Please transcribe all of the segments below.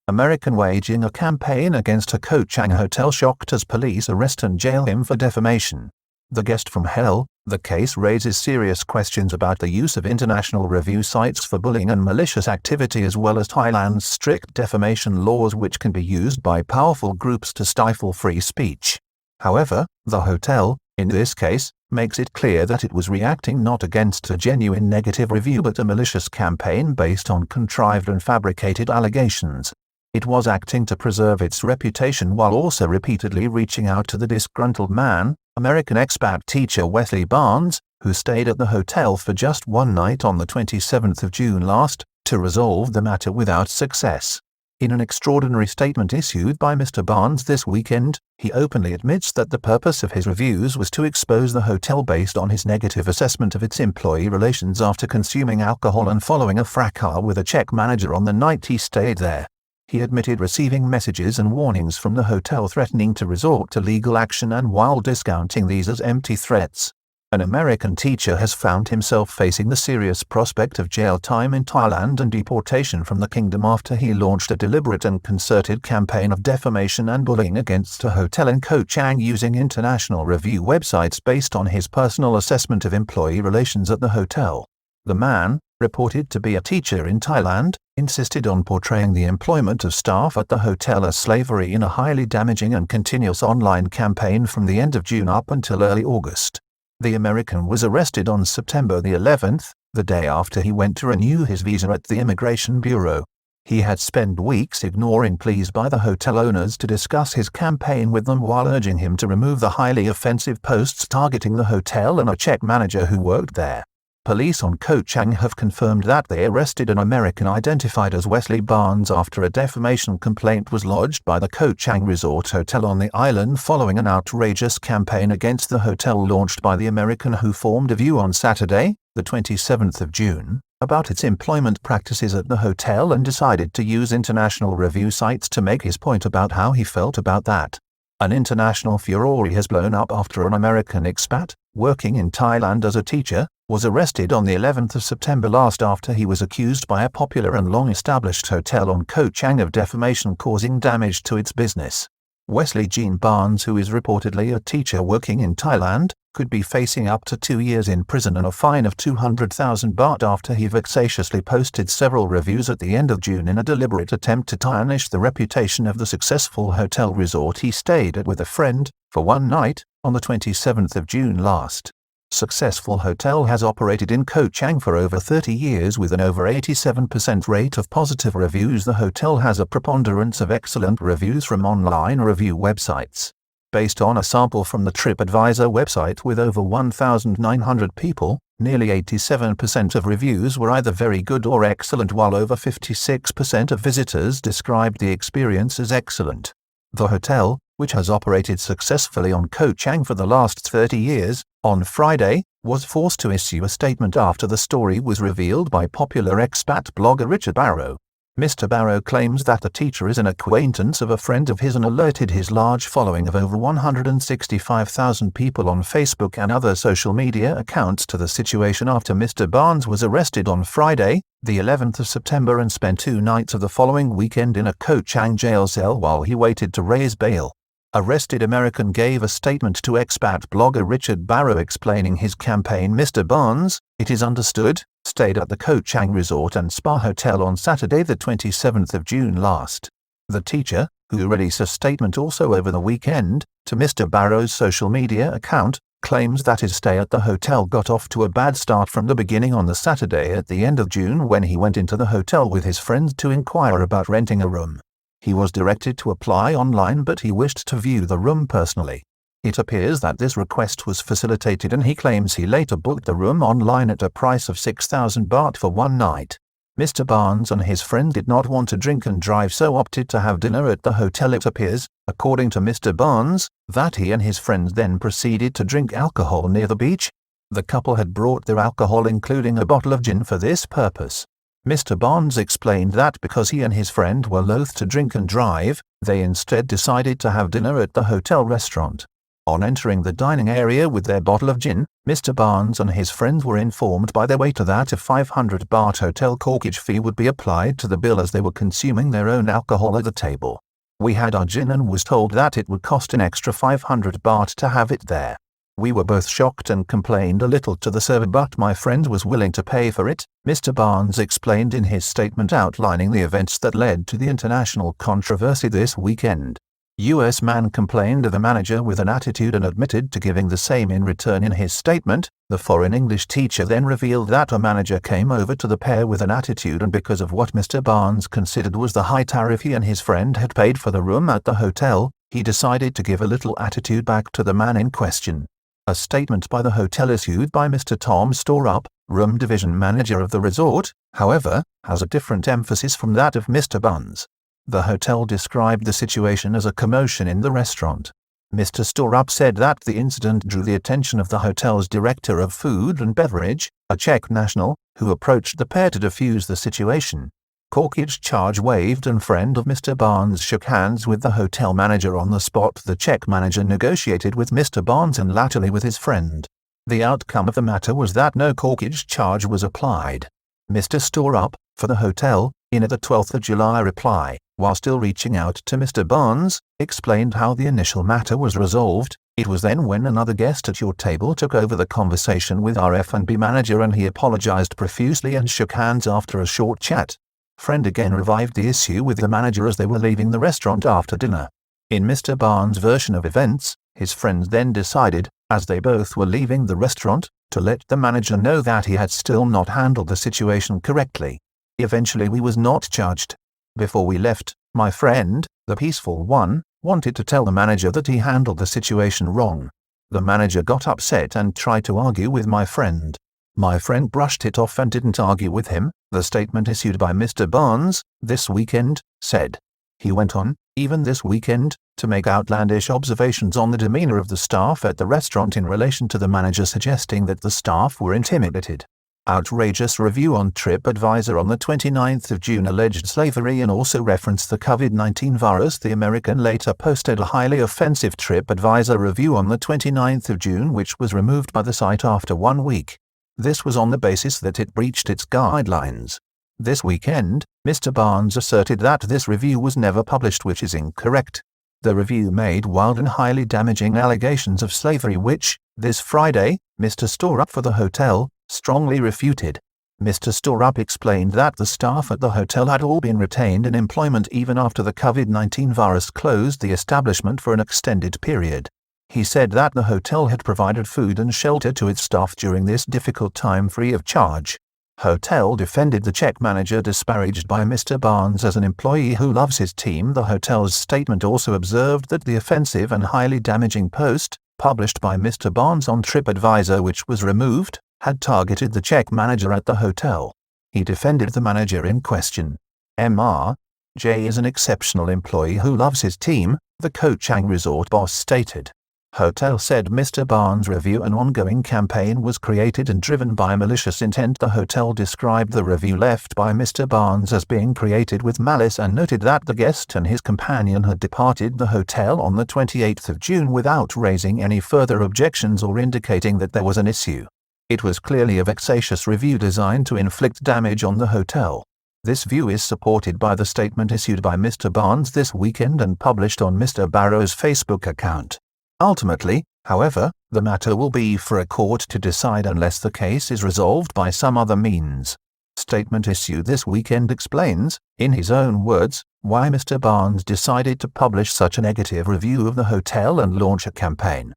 American waging a campaign against a Ko Chang hotel shocked as police arrest and jail him for defamation. The guest from hell. The case raises serious questions about the use of international review sites for bullying and malicious activity, as well as Thailand's strict defamation laws, which can be used by powerful groups to stifle free speech. However, the hotel, in this case, makes it clear that it was reacting not against a genuine negative review but a malicious campaign based on contrived and fabricated allegations. It was acting to preserve its reputation while also repeatedly reaching out to the disgruntled man, American expat teacher Wesley Barnes, who stayed at the hotel for just one night on the 27th of June last, to resolve the matter without success. In an extraordinary statement issued by Mr. Barnes this weekend, he openly admits that the purpose of his reviews was to expose the hotel based on his negative assessment of its employee relations after consuming alcohol and following a fracas with a check manager on the night he stayed there. He admitted receiving messages and warnings from the hotel threatening to resort to legal action, and while discounting these as empty threats. An American teacher has found himself facing the serious prospect of jail time in Thailand and deportation from the kingdom after he launched a deliberate and concerted campaign of defamation and bullying against a hotel in Ko Chang using international review websites based on his personal assessment of employee relations at the hotel. The man, reported to be a teacher in Thailand, insisted on portraying the employment of staff at the hotel as slavery in a highly damaging and continuous online campaign from the end of June up until early August. The American was arrested on September the 11th, the day after he went to renew his visa at the Immigration Bureau. He had spent weeks ignoring pleas by the hotel owners to discuss his campaign with them while urging him to remove the highly offensive posts targeting the hotel and a check manager who worked there. Police on Ko Chang have confirmed that they arrested an American identified as Wesley Barnes after a defamation complaint was lodged by the Ko Chang Resort Hotel on the island following an outrageous campaign against the hotel launched by the American, who formed a view on Saturday, the 27th of June, about its employment practices at the hotel and decided to use international review sites to make his point about how he felt about that. An international furore has blown up after an American expat, working in Thailand as a teacher, was arrested on the 11th of September last after he was accused by a popular and long-established hotel on Ko Chang of defamation causing damage to its business. Wesley Jean Barnes, who is reportedly a teacher working in Thailand, could be facing up to 2 years in prison and a fine of 200,000 baht after he vexatiously posted several reviews at the end of June in a deliberate attempt to tarnish the reputation of the successful hotel resort he stayed at with a friend, for one night, on the 27th of June last. Successful hotel has operated in Ko Chang for over 30 years with an over 87% rate of positive reviews. The hotel has a preponderance of excellent reviews from online review websites. Based on a sample from the TripAdvisor website with over 1,900 people, nearly 87% of reviews were either very good or excellent, while over 56% of visitors described the experience as excellent. The hotel, which has operated successfully on Ko Chang for the last 30 years, on Friday, was forced to issue a statement after the story was revealed by popular expat blogger Richard Barrow. Mr. Barrow claims that the teacher is an acquaintance of a friend of his and alerted his large following of over 165,000 people on Facebook and other social media accounts to the situation after Mr. Barnes was arrested on Friday, the 11th of September, and spent 2 nights of the following weekend in a Ko Chang jail cell while he waited to raise bail. Arrested American gave a statement to expat blogger Richard Barrow explaining his campaign. Mr. Barnes, it is understood, stayed at the Ko Chang Resort and Spa Hotel on Saturday the 27th of June last. The teacher, who released a statement also over the weekend, to Mr. Barrow's social media account, claims that his stay at the hotel got off to a bad start from the beginning on the Saturday at the end of June when he went into the hotel with his friend to inquire about renting a room. He was directed to apply online, but he wished to view the room personally. It appears that this request was facilitated, and he claims he later booked the room online at a price of 6,000 baht for one night. Mr. Barnes and his friend did not want to drink and drive, so opted to have dinner at the hotel. It appears, according to Mr. Barnes, that he and his friends then proceeded to drink alcohol near the beach. The couple had brought their alcohol, including a bottle of gin, for this purpose. Mr. Barnes explained that because he and his friend were loath to drink and drive, they instead decided to have dinner at the hotel restaurant. On entering the dining area with their bottle of gin, Mr. Barnes and his friends were informed by their waiter that a 500 baht hotel corkage fee would be applied to the bill as they were consuming their own alcohol at the table. We had our gin and was told that it would cost an extra 500 baht to have it there. We were both shocked and complained a little to the server, but my friend was willing to pay for it, Mr. Barnes explained in his statement outlining the events that led to the international controversy this weekend. US man complained of the manager with an attitude and admitted to giving the same in return in his statement. The foreign English teacher then revealed that a manager came over to the pair with an attitude, and because of what Mr. Barnes considered was the high tariff he and his friend had paid for the room at the hotel, he decided to give a little attitude back to the man in question. A statement by the hotel issued by Mr. Tom Storup, room division manager of the resort, however, has a different emphasis from that of Mr. Barnes. The hotel described the situation as a commotion in the restaurant. Mr. Storup said that the incident drew the attention of the hotel's director of food and beverage, a Czech national, who approached the pair to defuse the situation. Corkage charge waived and friend of Mr. Barnes shook hands with the hotel manager on the spot. The Czech manager negotiated with Mr. Barnes and latterly with his friend. The outcome of the matter was that no corkage charge was applied. Mr. Storup, for the hotel, in a 12th of July reply, while still reaching out to Mr. Barnes, explained how the initial matter was resolved. It was then when another guest at your table took over the conversation with our F&B manager and he apologized profusely and shook hands after a short chat. Friend again revived the issue with the manager as they were leaving the restaurant after dinner. In Mr. Barnes' version of events, his friends then decided, as they both were leaving the restaurant, to let the manager know that he had still not handled the situation correctly. Eventually we was not charged. Before we left, my friend, the peaceful one, wanted to tell the manager that he handled the situation wrong. The manager got upset and tried to argue with my friend. My friend brushed it off and didn't argue with him, the statement issued by Mr. Barnes, this weekend, said. He went on, even this weekend, to make outlandish observations on the demeanor of the staff at the restaurant in relation to the manager, suggesting that the staff were intimidated. Outrageous review on TripAdvisor on the 29th of June alleged slavery and also referenced the COVID-19 virus. The American later posted a highly offensive TripAdvisor review on the 29th of June which was removed by the site after 1 week. This was on the basis that it breached its guidelines. This weekend, Mr. Barnes asserted that this review was never published, which is incorrect. The review made wild and highly damaging allegations of slavery which, this Friday, Mr. Storup for the hotel, strongly refuted. Mr. Storup explained that the staff at the hotel had all been retained in employment even after the COVID-19 virus closed the establishment for an extended period. He said that the hotel had provided food and shelter to its staff during this difficult time free of charge. Hotel defended the Czech manager disparaged by Mr. Barnes as an employee who loves his team. The hotel's statement also observed that the offensive and highly damaging post, published by Mr. Barnes on TripAdvisor which was removed, had targeted the Czech manager at the hotel. He defended the manager in question. J is an exceptional employee who loves his team, the Ko Chang resort boss stated. Hotel said Mr. Barnes' review, an ongoing campaign, was created and driven by malicious intent. The hotel described the review left by Mr. Barnes as being created with malice and noted that the guest and his companion had departed the hotel on the 28th of June without raising any further objections or indicating that there was an issue. It was clearly a vexatious review designed to inflict damage on the hotel. This view is supported by the statement issued by Mr. Barnes this weekend and published on Mr. Barrow's Facebook account. Ultimately, however, the matter will be for a court to decide unless the case is resolved by some other means. Statement issued this weekend explains, in his own words, why Mr. Barnes decided to publish such a negative review of the hotel and launch a campaign.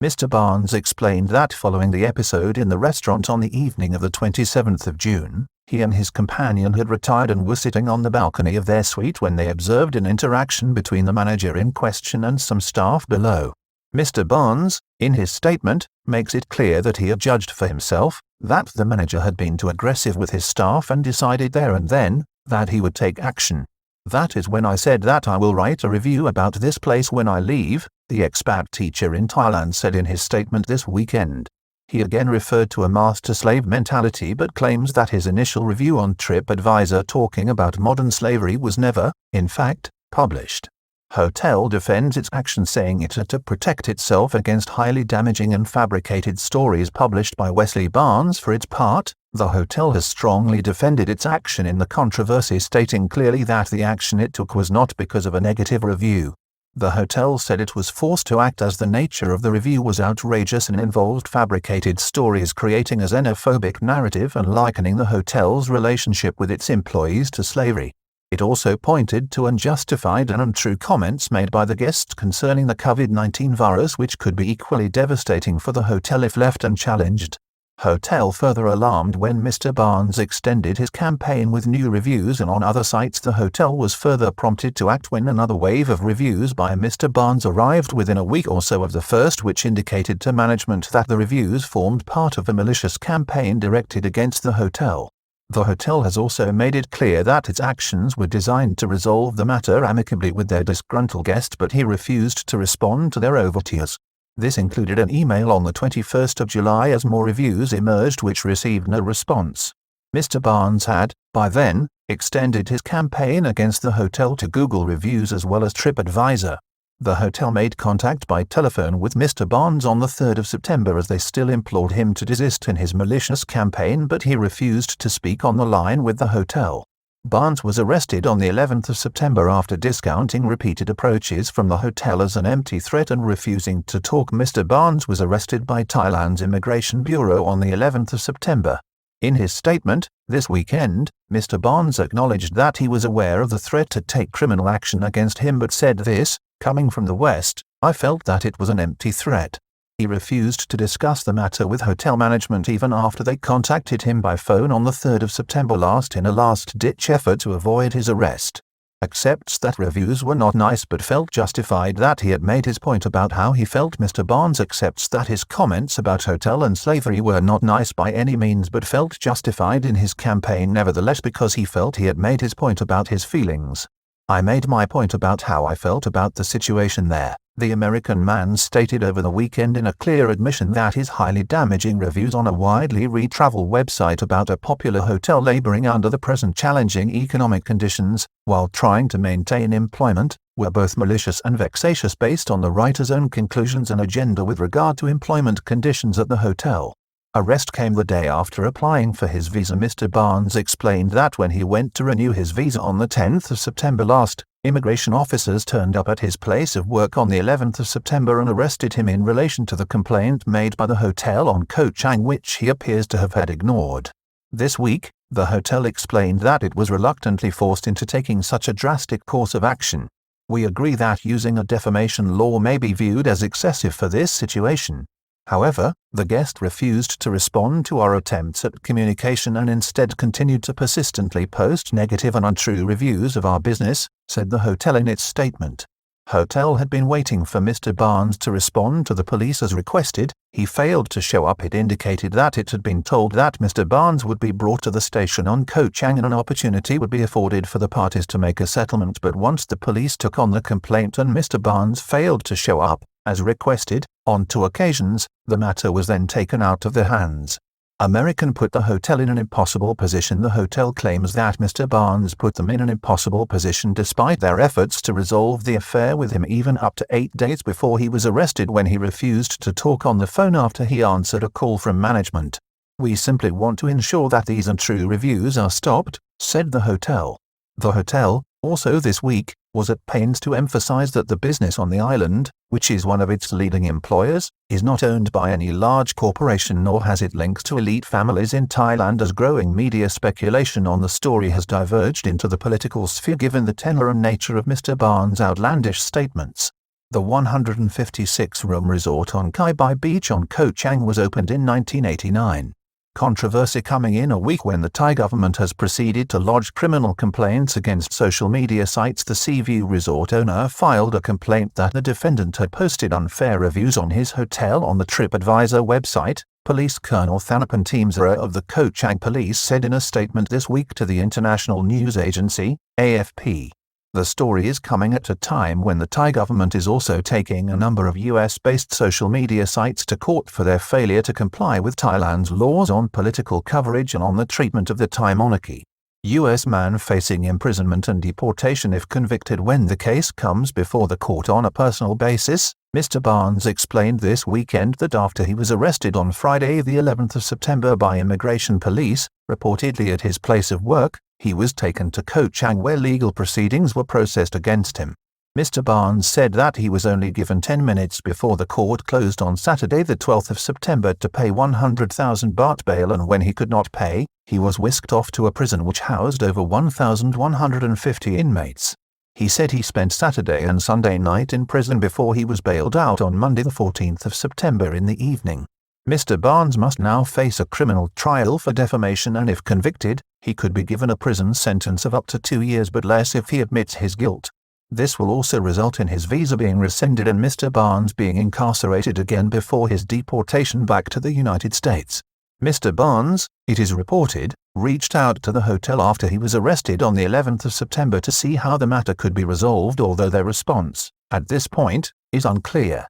Mr. Barnes explained that following the episode in the restaurant on the evening of the 27th of June, he and his companion had retired and were sitting on the balcony of their suite when they observed an interaction between the manager in question and some staff below. Mr. Barnes, in his statement, makes it clear that he had judged for himself that the manager had been too aggressive with his staff and decided there and then that he would take action. That is when I said that I will write a review about this place when I leave, the expat teacher in Thailand said in his statement this weekend. He again referred to a master-slave mentality but claims that his initial review on TripAdvisor talking about modern slavery was never, in fact, published. Hotel defends its action, saying it had to protect itself against highly damaging and fabricated stories published by Wesley Barnes. For its part, the hotel has strongly defended its action in the controversy, stating clearly that the action it took was not because of a negative review. The hotel said it was forced to act as the nature of the review was outrageous and involved fabricated stories, creating a xenophobic narrative and likening the hotel's relationship with its employees to slavery. It also pointed to unjustified and untrue comments made by the guests concerning the COVID-19 virus, which could be equally devastating for the hotel if left unchallenged. Hotel further alarmed when Mr. Barnes extended his campaign with new reviews, and on other sites the hotel was further prompted to act when another wave of reviews by Mr. Barnes arrived within a week or so of the first, which indicated to management that the reviews formed part of a malicious campaign directed against the hotel. The hotel has also made it clear that its actions were designed to resolve the matter amicably with their disgruntled guest, but he refused to respond to their overtures. This included an email on the 21st of July as more reviews emerged which received no response. Mr. Barnes had, by then, extended his campaign against the hotel to Google reviews as well as TripAdvisor. The hotel made contact by telephone with Mr. Barnes on the 3rd of September as they still implored him to desist in his malicious campaign, but he refused to speak on the line with the hotel. Barnes was arrested on the 11th of September after discounting repeated approaches from the hotel as an empty threat and refusing to talk. Mr. Barnes was arrested by Thailand's Immigration Bureau on the 11th of September. In his statement, this weekend, Mr. Barnes acknowledged that he was aware of the threat to take criminal action against him, but said this, "Coming from the West, I felt that it was an empty threat." He refused to discuss the matter with hotel management even after they contacted him by phone on the 3rd of September in a last-ditch effort to avoid his arrest. Accepts that reviews were not nice but felt justified that he had made his point about how he felt. Mr. Barnes accepts that his comments about hotel and slavery were not nice by any means but felt justified in his campaign nevertheless because he felt he had made his point about his feelings. "I made my point about how I felt about the situation there," the American man stated over the weekend in a clear admission that his highly damaging reviews on a widely read travel website about a popular hotel laboring under the present challenging economic conditions, while trying to maintain employment, were both malicious and vexatious based on the writer's own conclusions and agenda with regard to employment conditions at the hotel. Arrest came the day after applying for his visa. Mr. Barnes explained that when he went to renew his visa on the 10th of September immigration officers turned up at his place of work on the 11th of September and arrested him in relation to the complaint made by the hotel on Ko Chang, which he appears to have had ignored. This week, the hotel explained that it was reluctantly forced into taking such a drastic course of action. "We agree that using a defamation law may be viewed as excessive for this situation. However, the guest refused to respond to our attempts at communication and instead continued to persistently post negative and untrue reviews of our business," said the hotel in its statement. Hotel had been waiting for Mr. Barnes to respond to the police as requested. He failed to show up. It indicated that it had been told that Mr. Barnes would be brought to the station on Ko Chang and an opportunity would be afforded for the parties to make a settlement, but once the police took on the complaint and Mr. Barnes failed to show up, as requested, on 2 occasions, the matter was then taken out of their hands. American put the hotel in an impossible position. The hotel claims that Mr. Barnes put them in an impossible position despite their efforts to resolve the affair with him even up to 8 days before he was arrested when he refused to talk on the phone after he answered a call from management. "We simply want to ensure that these untrue reviews are stopped," said the hotel. The hotel, also this week, was at pains to emphasize that the business on the island, which is one of its leading employers, is not owned by any large corporation nor has it links to elite families in Thailand, as growing media speculation on the story has diverged into the political sphere given the tenor and nature of Mr. Barnes' outlandish statements. The 156-room resort on Kai Bai Beach on Ko Chang was opened in 1989. Controversy coming in a week when the Thai government has proceeded to lodge criminal complaints against social media sites. The Seaview resort owner filed a complaint that the defendant had posted unfair reviews on his hotel on the TripAdvisor website. Police Colonel Thanapan Teamsara of the Ko Chang police said in a statement this week to the international news agency, AFP. The story is coming at a time when the Thai government is also taking a number of US-based social media sites to court for their failure to comply with Thailand's laws on political coverage and on the treatment of the Thai monarchy. U.S. man facing imprisonment and deportation if convicted when the case comes before the court on a personal basis. Mr. Barnes explained this weekend that after he was arrested on Friday the 11th of September by immigration police, reportedly at his place of work, he was taken to Ko Chang where legal proceedings were processed against him. Mr. Barnes said that he was only given 10 minutes before the court closed on Saturday the 12th of September to pay 100,000 baht bail, and when he could not pay, he was whisked off to a prison which housed over 1,150 inmates. He said he spent Saturday and Sunday night in prison before he was bailed out on Monday the 14th of September in the evening. Mr. Barnes must now face a criminal trial for defamation, and if convicted, he could be given a prison sentence of up to 2 years but less if he admits his guilt. This will also result in his visa being rescinded and Mr. Barnes being incarcerated again before his deportation back to the United States. Mr. Barnes, it is reported, reached out to the hotel after he was arrested on the 11th of September to see how the matter could be resolved, although their response, at this point, is unclear.